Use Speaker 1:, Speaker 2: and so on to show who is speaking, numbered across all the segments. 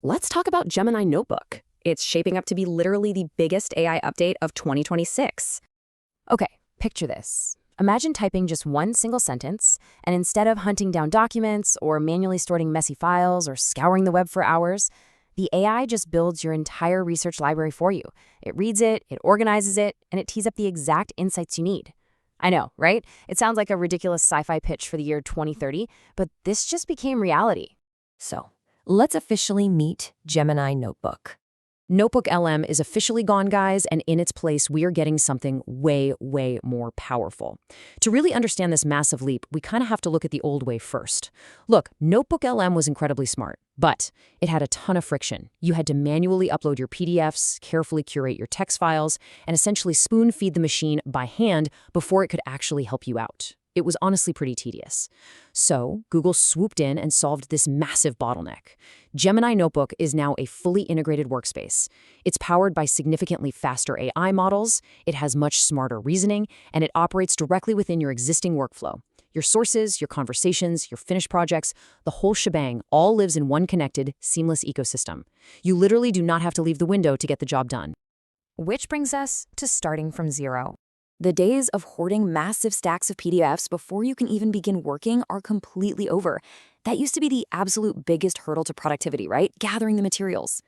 Speaker 1: Let's talk about Gemini Notebook. It's shaping up to be literally the biggest AI update of 2026.
Speaker 2: Okay, picture this. Imagine typing just one single sentence, and instead of hunting down documents or manually sorting messy files or scouring the web for hours, the AI just builds your entire research library for you. It reads it, it organizes it, and it tees up the exact insights you need. I know, right? It sounds like a ridiculous sci-fi pitch for the year 2030, but this just became reality.
Speaker 3: So, let's officially meet Gemini Notebook.
Speaker 1: NotebookLM is officially gone, guys, and in its place, we are getting something way, way more powerful. To really understand this massive leap, we kind of have to look at the old way first. Look, NotebookLM was incredibly smart, but it had a ton of friction. You had to manually upload your PDFs, carefully curate your text files, and essentially spoon-feed the machine by hand before it could actually help you out. It was honestly pretty tedious. So Google swooped in and solved this massive bottleneck. Gemini Notebook is now a fully integrated workspace. It's powered by significantly faster AI models, it has much smarter reasoning, and it operates directly within your existing workflow. Your sources, your conversations, your finished projects, the whole shebang all lives in one connected, seamless ecosystem. You literally do not have to leave the window to get the job done.
Speaker 2: Which brings us to starting from zero. The days of hoarding massive stacks of PDFs before you can even begin working are completely over. That used to be the absolute biggest hurdle to productivity, right? Gathering the materials.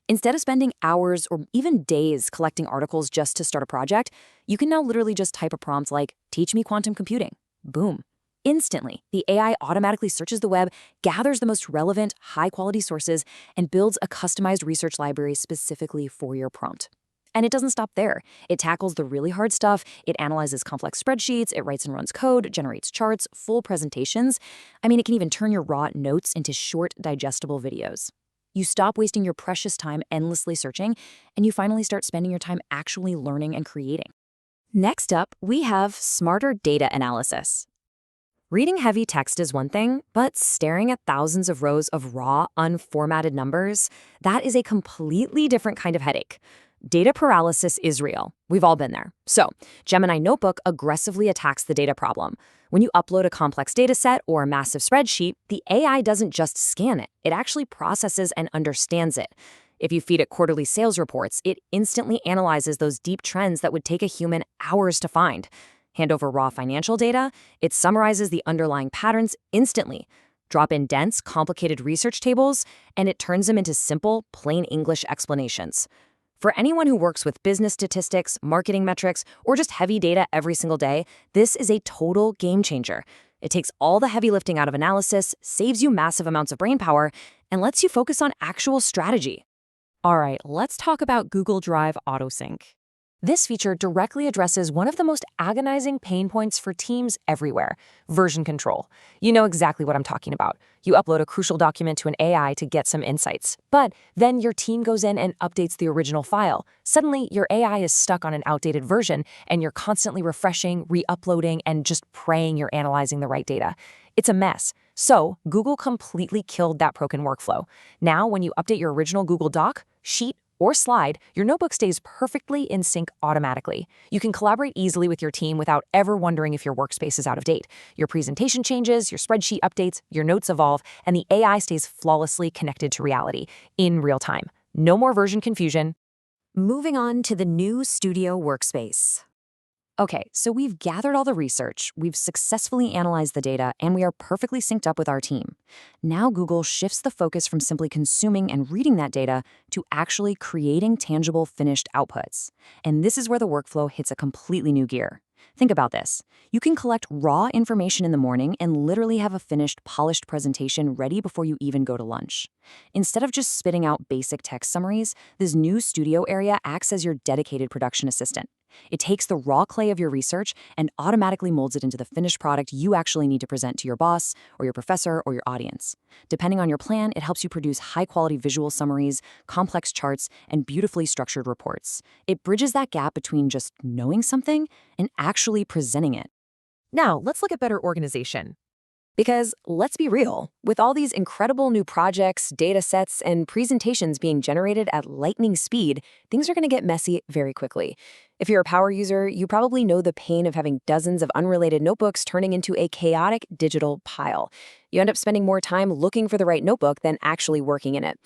Speaker 2: Instead of spending hours or even days collecting articles just to start a project, you can now literally just type a prompt like, "Teach me quantum computing." Boom. Instantly, the AI automatically searches the web, gathers the most relevant, high-quality sources, and builds a customized research library specifically for your prompt. And it doesn't stop there. It tackles the really hard stuff. It analyzes complex spreadsheets. It writes and runs code, generates charts, full presentations. I mean, it can even turn your raw notes into short, digestible videos. You stop wasting your precious time endlessly searching, and you finally start spending your time actually learning and creating.
Speaker 1: Next up, we have smarter data analysis. Reading heavy text is one thing, but staring at thousands of rows of raw, unformatted numbers, that is a completely different kind of headache. Data paralysis is real. We've all been there. So, Gemini Notebook aggressively attacks the data problem. When you upload a complex data set or a massive spreadsheet, the AI doesn't just scan it. It actually processes and understands it. If you feed it quarterly sales reports, it instantly analyzes those deep trends that would take a human hours to find. Hand over raw financial data, it summarizes the underlying patterns instantly. Drop in dense, complicated research tables, and it turns them into simple, plain English explanations. For anyone who works with business statistics, marketing metrics, or just heavy data every single day, this is a total game changer. It takes all the heavy lifting out of analysis, saves you massive amounts of brain power, and lets you focus on actual strategy.
Speaker 2: All right, let's talk about Google Drive AutoSync. This feature directly addresses one of the most agonizing pain points for teams everywhere, version control. You know exactly what I'm talking about. You upload a crucial document to an AI to get some insights, but then your team goes in and updates the original file. Suddenly, your AI is stuck on an outdated version, and you're constantly refreshing, re-uploading, and just praying you're analyzing the right data. It's a mess. So, Google completely killed that broken workflow. Now, when you update your original Google Doc, sheet, or slide, your notebook stays perfectly in sync automatically. You can collaborate easily with your team without ever wondering if your workspace is out of date. Your presentation changes, your spreadsheet updates, your notes evolve, and the AI stays flawlessly connected to reality in real time. No more version confusion.
Speaker 1: Moving on to the new Studio Workspace. Okay, so we've gathered all the research, we've successfully analyzed the data, and we are perfectly synced up with our team. Now Google shifts the focus from simply consuming and reading that data to actually creating tangible, finished outputs. And this is where the workflow hits a completely new gear. Think about this. You can collect raw information in the morning and literally have a finished, polished presentation ready before you even go to lunch. Instead of just spitting out basic text summaries, this new studio area acts as your dedicated production assistant. It takes the raw clay of your research and automatically molds it into the finished product you actually need to present to your boss or your professor or your audience. Depending on your plan, it helps you produce high-quality visual summaries, complex charts, and beautifully structured reports. It bridges that gap between just knowing something and actually presenting it.
Speaker 2: Now, let's look at better organization.
Speaker 1: Because let's be real, with all these incredible new projects, data sets, and presentations being generated at lightning speed, things are going to get messy very quickly. If you're a power user, you probably know the pain of having dozens of unrelated notebooks turning into a chaotic digital pile. You end up spending more time looking for the right notebook than actually working in it.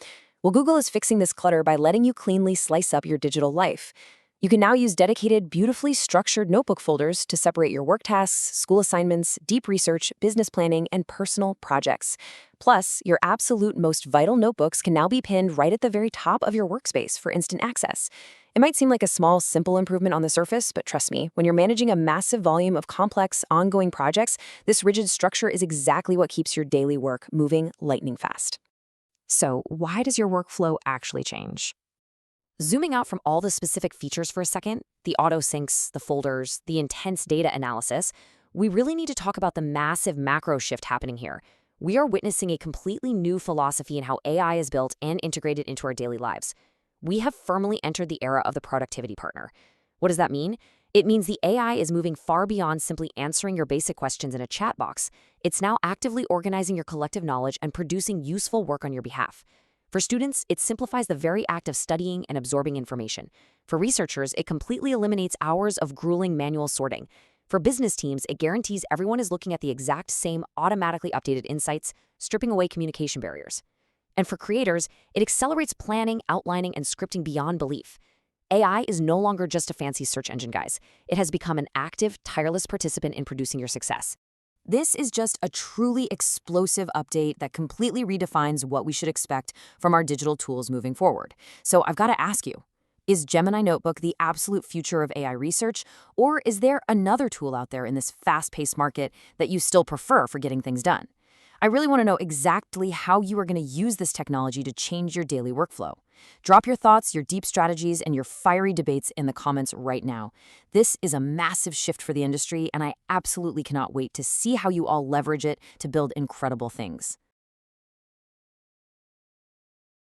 Speaker 2: Well, Google is fixing this clutter by letting you cleanly slice up your digital life. You can now use dedicated, beautifully structured notebook folders to separate your work tasks, school assignments, deep research, business planning, and personal projects. Plus, your absolute most vital notebooks can now be pinned right at the very top of your workspace for instant access. It might seem like a small, simple improvement on the surface, but trust me, when you're managing a massive volume of complex, ongoing projects, this rigid structure is exactly what keeps your daily work moving lightning fast.
Speaker 1: So, why does your workflow actually change? Zooming out from all the specific features for a second, the auto syncs, the folders, the intense data analysis, we really need to talk about the massive macro shift happening here. We are witnessing a completely new philosophy in how AI is built and integrated into our daily lives. We have firmly entered the era of the productivity partner. What does that mean? It means the AI is moving far beyond simply answering your basic questions in a chat box. It's now actively organizing your collective knowledge and producing useful work on your behalf. For students, it simplifies the very act of studying and absorbing information. For researchers, it completely eliminates hours of grueling manual sorting. For business teams, it guarantees everyone is looking at the exact same automatically updated insights, stripping away communication barriers. And for creators, it accelerates planning, outlining, and scripting beyond belief. AI is no longer just a fancy search engine, guys. It has become an active, tireless participant in producing your success.
Speaker 2: This is just a truly explosive update that completely redefines what we should expect from our digital tools moving forward. So I've got to ask you, is Gemini Notebook the absolute future of AI research, or is there another tool out there in this fast-paced market that you still prefer for getting things done? I really want to know exactly how you are going to use this technology to change your daily workflow. Drop your thoughts, your deep strategies, and your fiery debates in the comments right now. This is a massive shift for the industry, and I absolutely cannot wait to see how you all leverage it to build incredible things.